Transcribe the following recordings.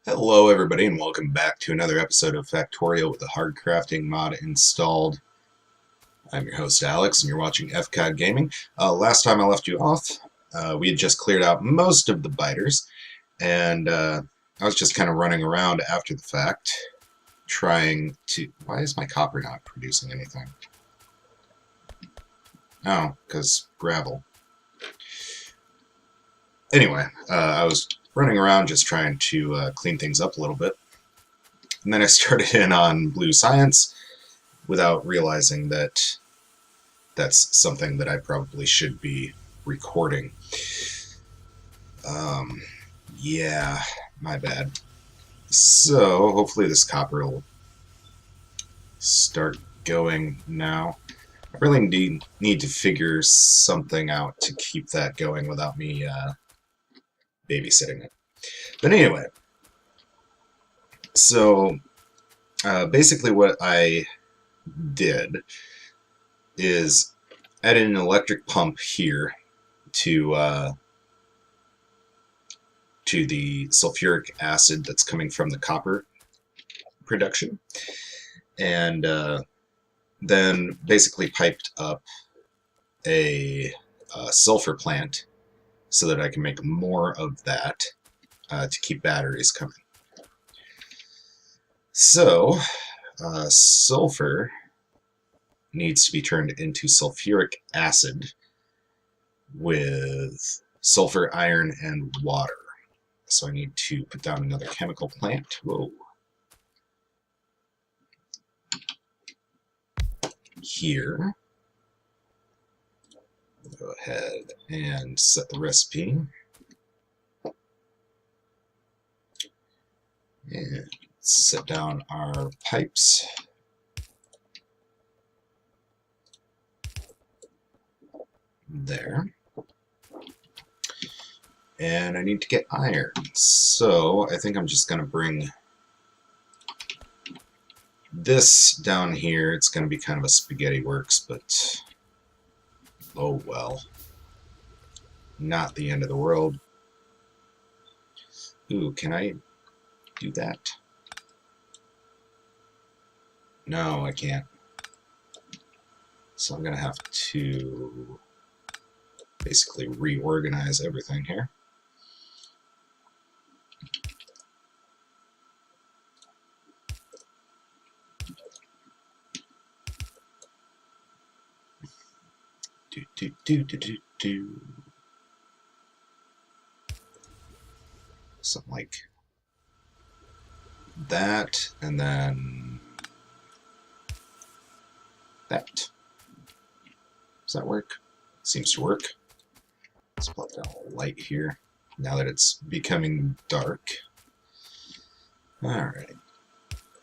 Hello everybody and welcome back to another episode of Factorio with the HardCrafting Mod installed. I'm your host Alex and you're watching FCOD Gaming. Last time I left you off, we had just cleared out most of the biters and I was just kind of running around after the fact trying to... Why is my copper not producing anything? Oh, because gravel. Anyway, I was running around just trying to clean things up a little bit. And then I started in on blue science without realizing that that's something that I probably should be recording. Yeah, my bad. So hopefully this copper will start going now. I really need to figure something out to keep that going without me babysitting it. But anyway, so basically what I did is add an electric pump here to the sulfuric acid that's coming from the copper production, and then basically piped up a sulfur plant so that I can make more of that to keep batteries coming. So sulfur needs to be turned into sulfuric acid with sulfur, iron, and water. So I need to put down another chemical plant. Whoa. Here. Go ahead and set the recipe. And set down our pipes. There. And I need to get iron. So I think I'm just going to bring this down here. It's going to be kind of a spaghetti works, but oh well. Not the end of the world. Ooh, can I do that? No, I can't. So I'm going to have to basically reorganize everything here. Something like that, and then that. Does that work? Seems to work. Let's plug down a little light here now that it's becoming dark. Alright.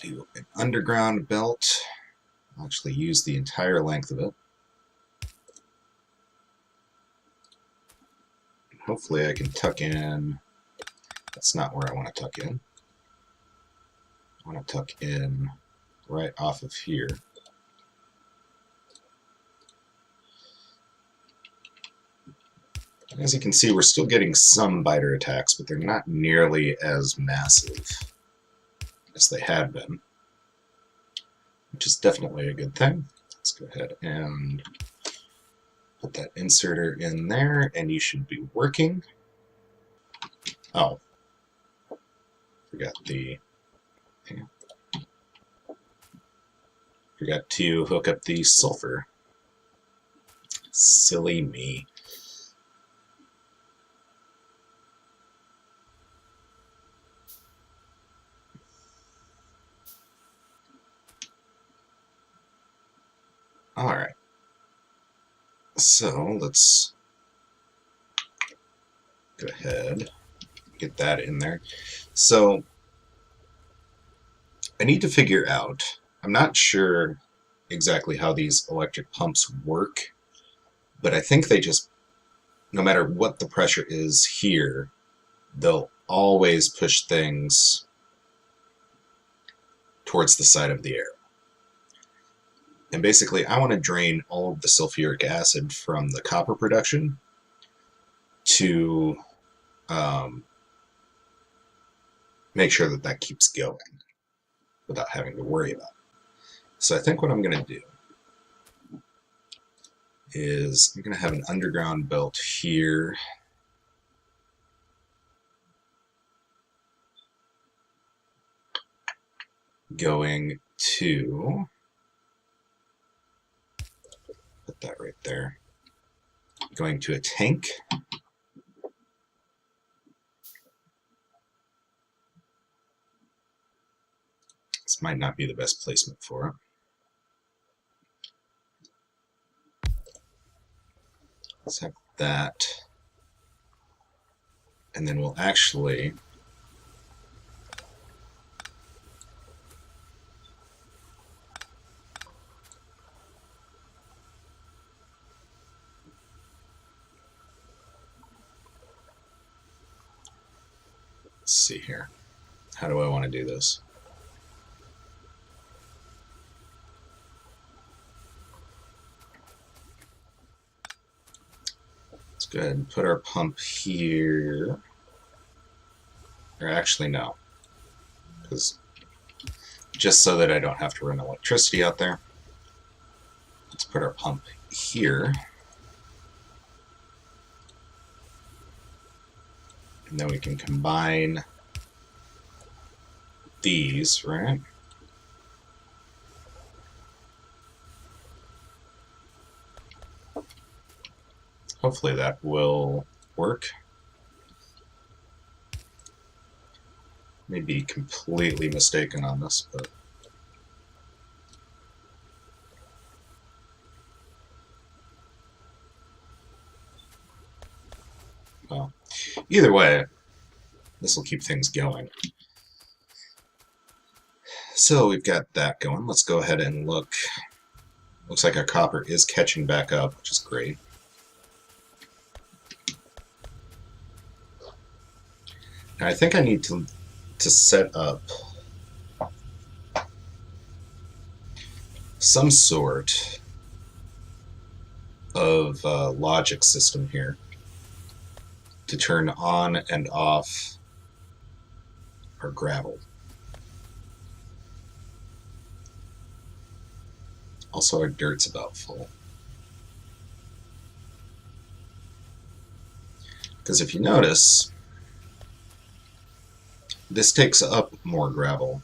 Do an underground belt. I'll actually use the entire length of it. Hopefully I can tuck in. That's not where I want to tuck in. I want to tuck in right off of here. As you can see, we're still getting some biter attacks, but they're not nearly as massive as they had been, which is definitely a good thing. Let's go ahead and put that inserter in there, and you should be working. Oh, forgot to hook up the sulfur. Silly me. Alright. So let's go ahead, get that in there. So I need to figure out, I'm not sure exactly how these electric pumps work, but I think they just, no matter what the pressure is here, they'll always push things towards the side of the arrow. And basically, I want to drain all of the sulfuric acid from the copper production to make sure that that keeps going without having to worry about it. So I think what I'm going to do is I'm going to have an underground belt here. Going to put that right there. Going to a tank. This might not be the best placement for it. Let's have that. And then we'll actually let's see here. How do I want to do this? Let's go ahead and put our pump here. Or actually, no. Because just so that I don't have to run electricity out there, let's put our pump here. And then we can combine these, right? Hopefully that will work. May be completely mistaken on this, but well, either way, this will keep things going. So we've got that going. Let's go ahead and look. Looks like our copper is catching back up, which is great. Now I think I need to set up some sort of logic system here to turn on and off our gravel. Also, our dirt's about full. Because if you notice, this takes up more gravel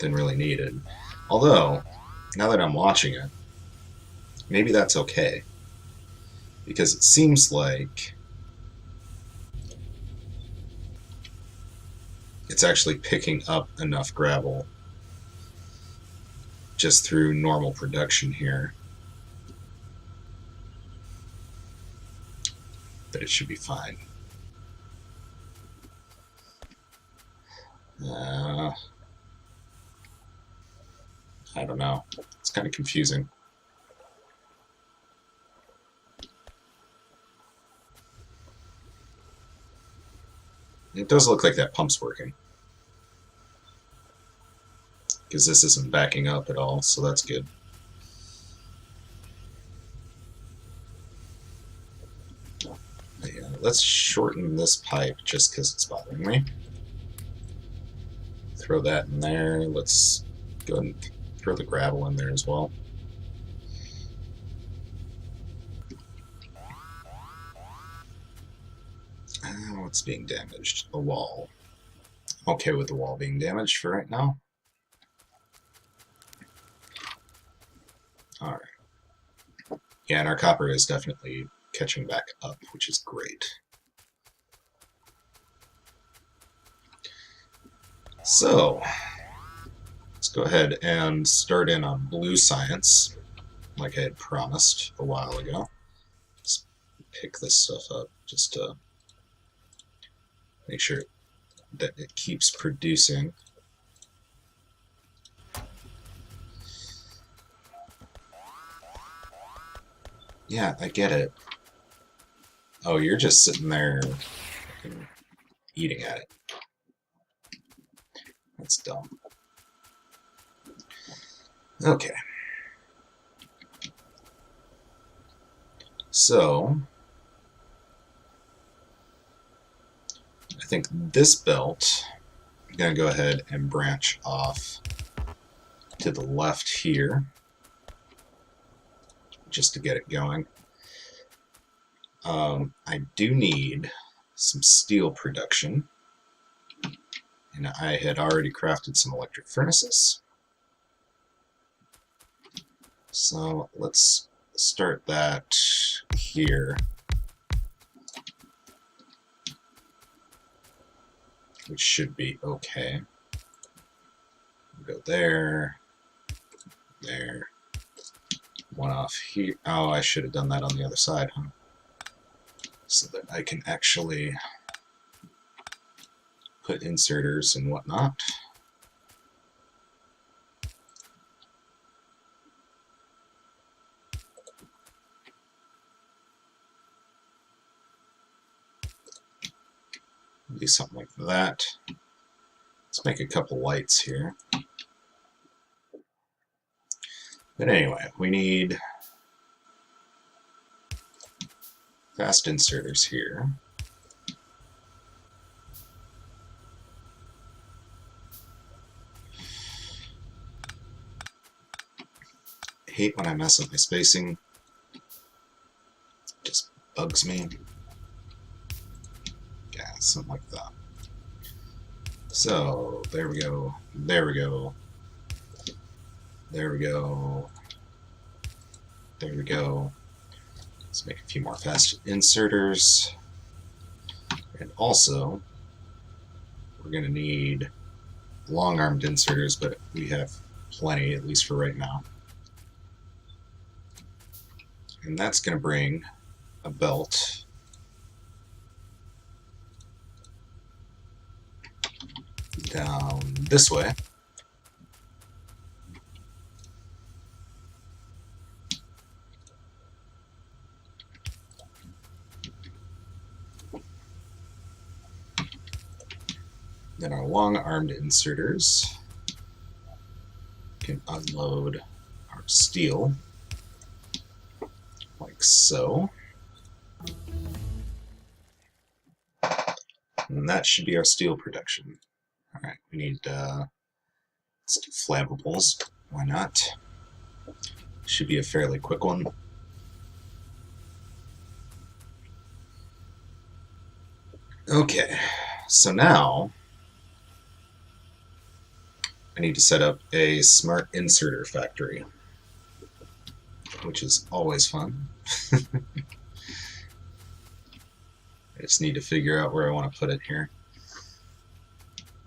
than really needed. Although, now that I'm watching it, maybe that's okay. Because it seems like it's actually picking up enough gravel just through normal production here that it should be fine. I don't know. It's kind of confusing. It does look like that pump's working, because this isn't backing up at all, so that's good. Yeah, let's shorten this pipe just because it's bothering me. Throw that in there. Let's go ahead and throw the gravel in there as well. What's being damaged? A wall. I'm okay with the wall being damaged for right now. Alright. Yeah, and our copper is definitely catching back up, which is great. So, let's go ahead and start in on blue science, like I had promised a while ago. Just pick this stuff up just to make sure that it keeps producing. Yeah, I get it. Oh, you're just sitting there eating at it. That's dumb. Okay. So, I think this belt, I'm going to go ahead and branch off to the left here, just to get it going. I do need some steel production, and I had already crafted some electric furnaces. So let's start that here, which should be okay. Go there, there, one off here. Oh, I should have done that on the other side, huh? So that I can actually put inserters and whatnot. Do something like that. Let's make a couple lights here. But anyway, we need fast inserters here. I hate when I mess up my spacing. It just bugs me. Yeah, something like that. So, there we go, there we go, there we go, there we go. Let's make a few more fast inserters. And also, we're going to need long-armed inserters, but we have plenty, at least for right now. And that's going to bring a belt down this way. Then our long-armed inserters can unload our steel, like so. And that should be our steel production. Alright, we need let's do flammables. Why not? Should be a fairly quick one. Okay, so now I need to set up a smart inserter factory, which is always fun. I just need to figure out where I want to put it here.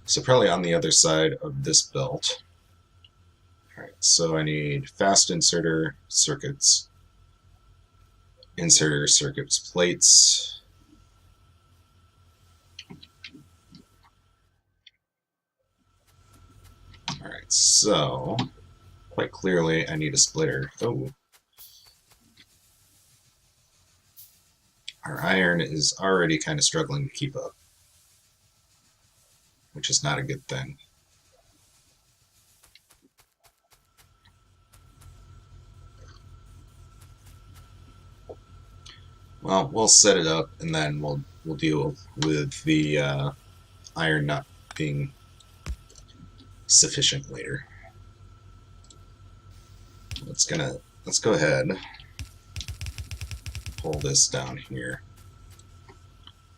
So probably on the other side of this belt. Alright, so I need fast inserter circuits, inserter circuits plates. Alright, so quite clearly I need a splitter. Oh. Our iron is already kind of struggling to keep up, which is not a good thing. Well, we'll set it up and then we'll deal with the iron not being sufficient later. Let's go ahead, pull this down here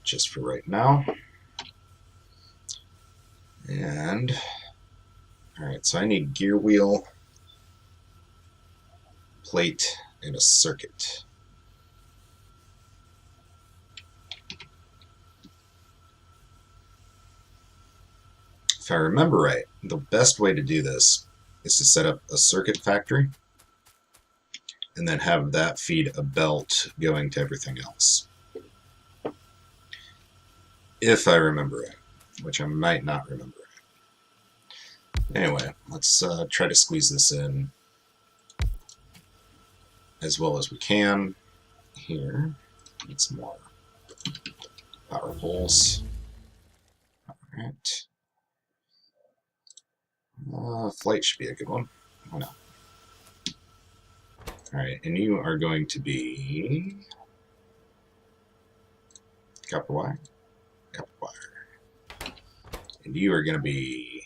just for right now. And alright, so I need gear wheel, plate, and a circuit. If I remember right, the best way to do this is to set up a circuit factory and then have that feed a belt going to everything else. If I remember right, which I might not remember right. Anyway, let's try to squeeze this in as well as we can here. Get some more power poles. Alright. Flight should be a good one. Why not? Alright, and you are going to be copper wire. Copper wire. And you are going to be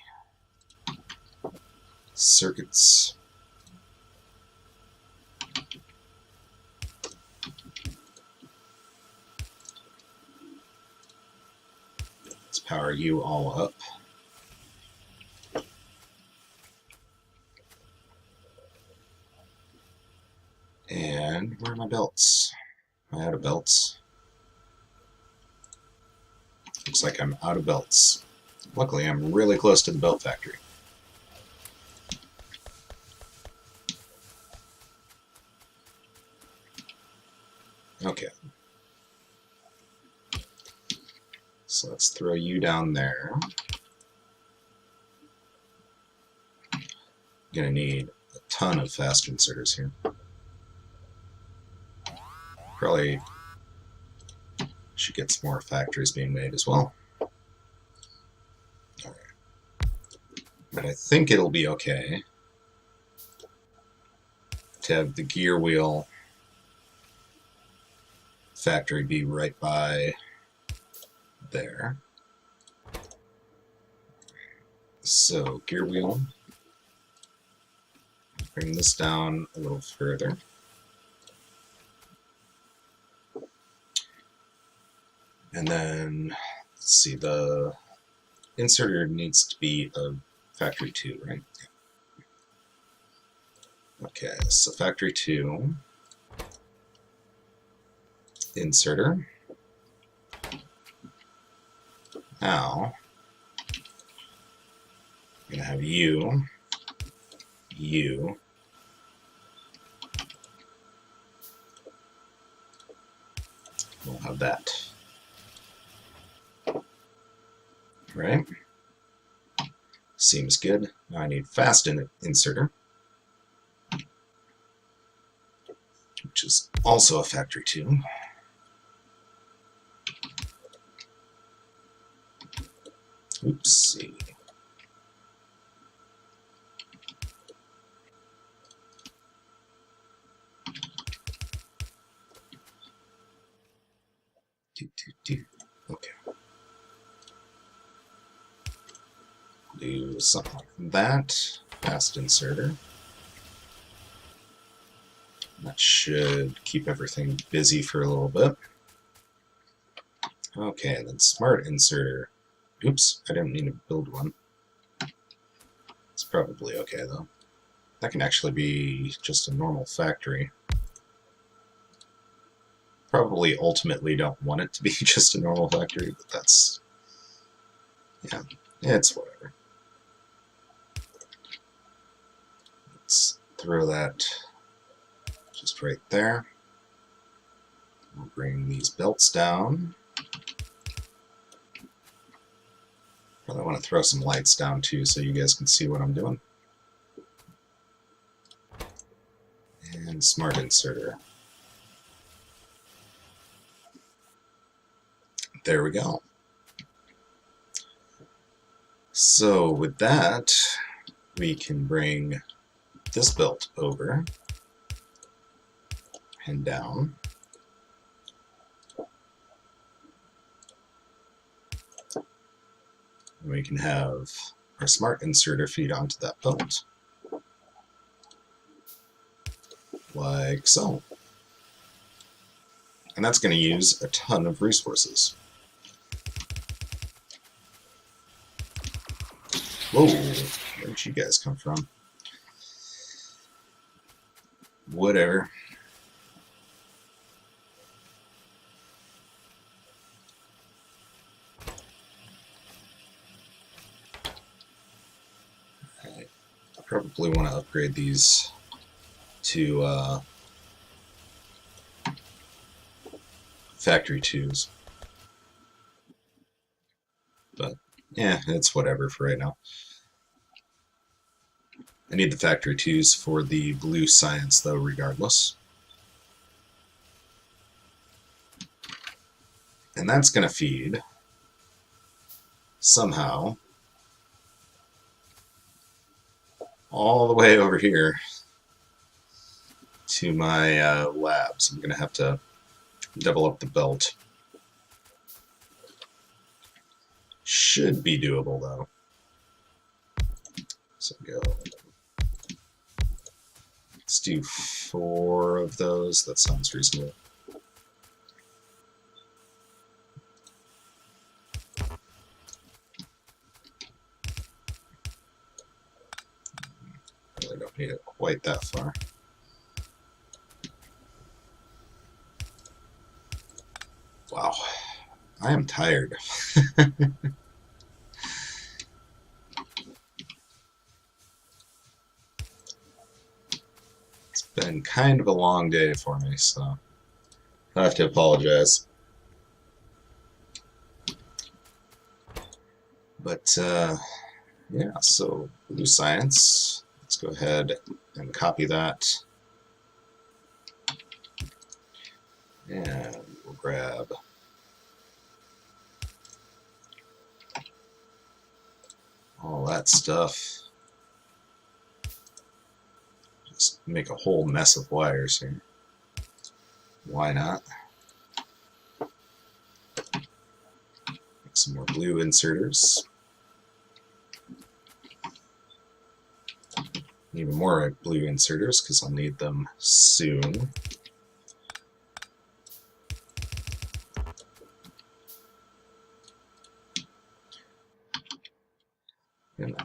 circuits. Let's power you all up. And where are my belts? Am I out of belts? Looks like I'm out of belts. Luckily, I'm really close to the belt factory. Okay. So let's throw you down there. Gonna need a ton of fast inserters here. Probably should get some more factories being made as well. Alright. But I think it'll be okay to have the gear wheel factory be right by there. So gear wheel, bring this down a little further. And then, let's see, the inserter needs to be a factory 2, right? Okay, so factory 2, inserter. Now, I'm going to have you. We'll have that. Right? Seems good. Now I need fast inserter, which is also a factory 2. Oopsie. Okay. Do something like that. Fast inserter. That should keep everything busy for a little bit. Okay, then smart inserter. Oops, I didn't mean to build one. It's probably okay though. That can actually be just a normal factory. Probably ultimately don't want it to be just a normal factory, but that's... yeah, it's whatever. Let's throw that just right there. We'll bring these belts down. Probably want to throw some lights down too so you guys can see what I'm doing. And smart inserter. There we go. So with that, we can bring this belt over and down. And we can have our smart inserter feed onto that belt. Like so. And that's going to use a ton of resources. Whoa, where did you guys come from? Whatever. I probably want to upgrade these to factory 2s. But yeah, it's whatever for right now. I need the factory 2s for the blue science though, regardless. And that's going to feed somehow all the way over here to my labs. I'm going to have to double up the belt. Should be doable though. So go. Let's do 4 of those. That sounds reasonable. Really don't need it quite that far. Wow, I am tired. It's been kind of a long day for me, so I have to apologize. But yeah, so blue science. Let's go ahead and copy that. And we'll grab all that stuff. Just make a whole mess of wires here. Why not? Make some more blue inserters. Even more blue inserters because I'll need them soon. And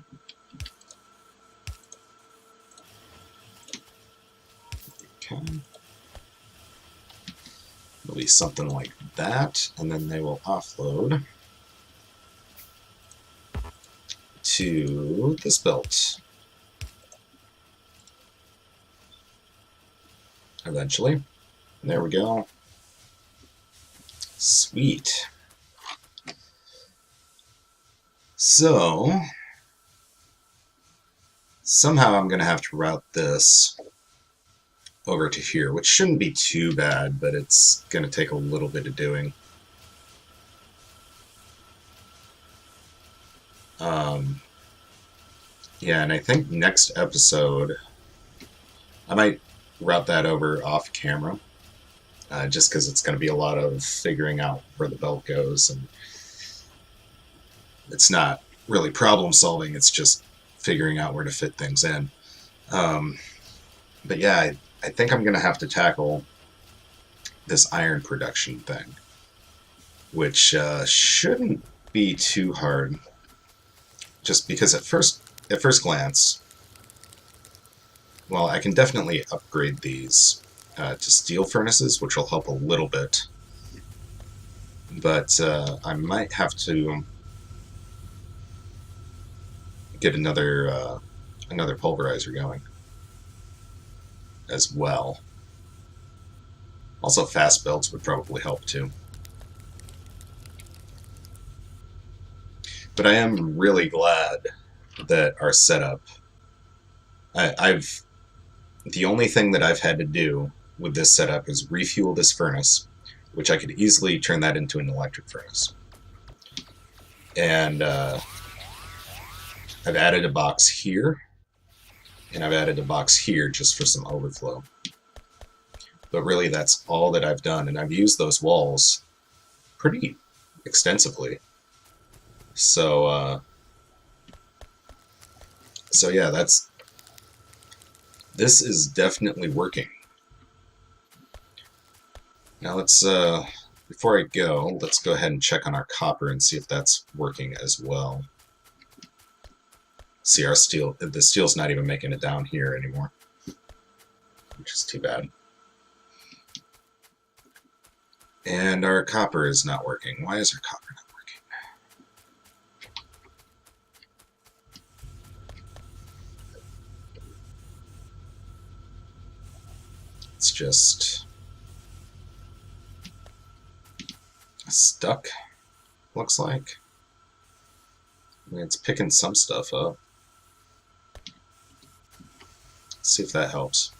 okay. It'll be something like that, and then they will offload to this belt. Eventually. There we go. Sweet. So, somehow I'm going to have to route this over to here, which shouldn't be too bad, but it's going to take a little bit of doing. Yeah, and I think next episode I might route that over off camera, just because it's going to be a lot of figuring out where the belt goes, and it's not really problem solving, it's just figuring out where to fit things in. But yeah, I think I'm going to have to tackle this iron production thing, which shouldn't be too hard, just because at first glance, well, I can definitely upgrade these to steel furnaces, which will help a little bit, but I might have to get another pulverizer going as well. Also, fast belts would probably help too. But I am really glad that our setup, the only thing that I've had to do with this setup is refuel this furnace, which I could easily turn that into an electric furnace. And I've added a box here, and I've added a box here just for some overflow. But really, that's all that I've done, and I've used those walls pretty extensively. So, so yeah, this is definitely working. Now let's, before I go, let's go ahead and check on our copper and see if that's working as well. See, our steel, the steel's not even making it down here anymore, which is too bad. And our copper is not working. Why is our copper not working? It's just stuck, looks like. I mean, it's picking some stuff up. Let's see if that helps.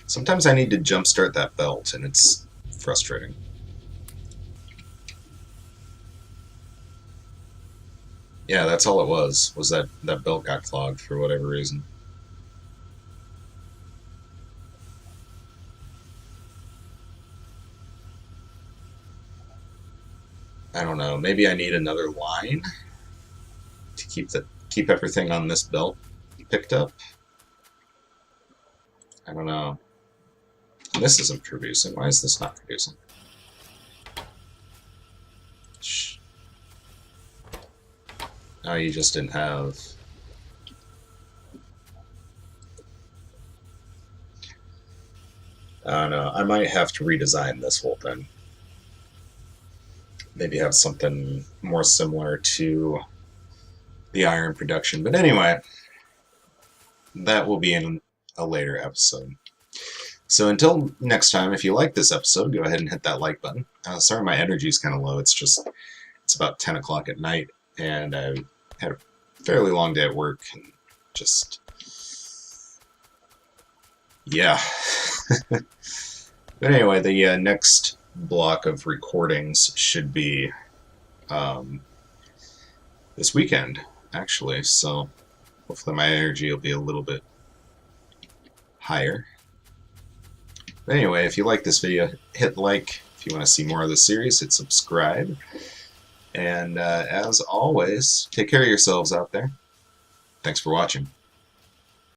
Sometimes I need to jumpstart that belt, and it's frustrating. Yeah, that's all it was that belt got clogged for whatever reason. I don't know, maybe I need another line to keep everything on this belt picked up. I don't know. This isn't producing. Why is this not producing? Shh. Oh, you just didn't have... I don't know. I might have to redesign this whole thing. Maybe have something more similar to the iron production. But anyway, that will be in a later episode. So until next time, if you like this episode, go ahead and hit that like button. Sorry my energy is kind of low. It's about 10 o'clock at night, and I had a fairly long day at work, and just... yeah. But anyway, the next block of recordings should be this weekend, actually, so hopefully my energy will be a little bit higher. But anyway, if you like this video, hit like. If you want to see more of the series, hit subscribe. And as always, take care of yourselves out there. Thanks for watching.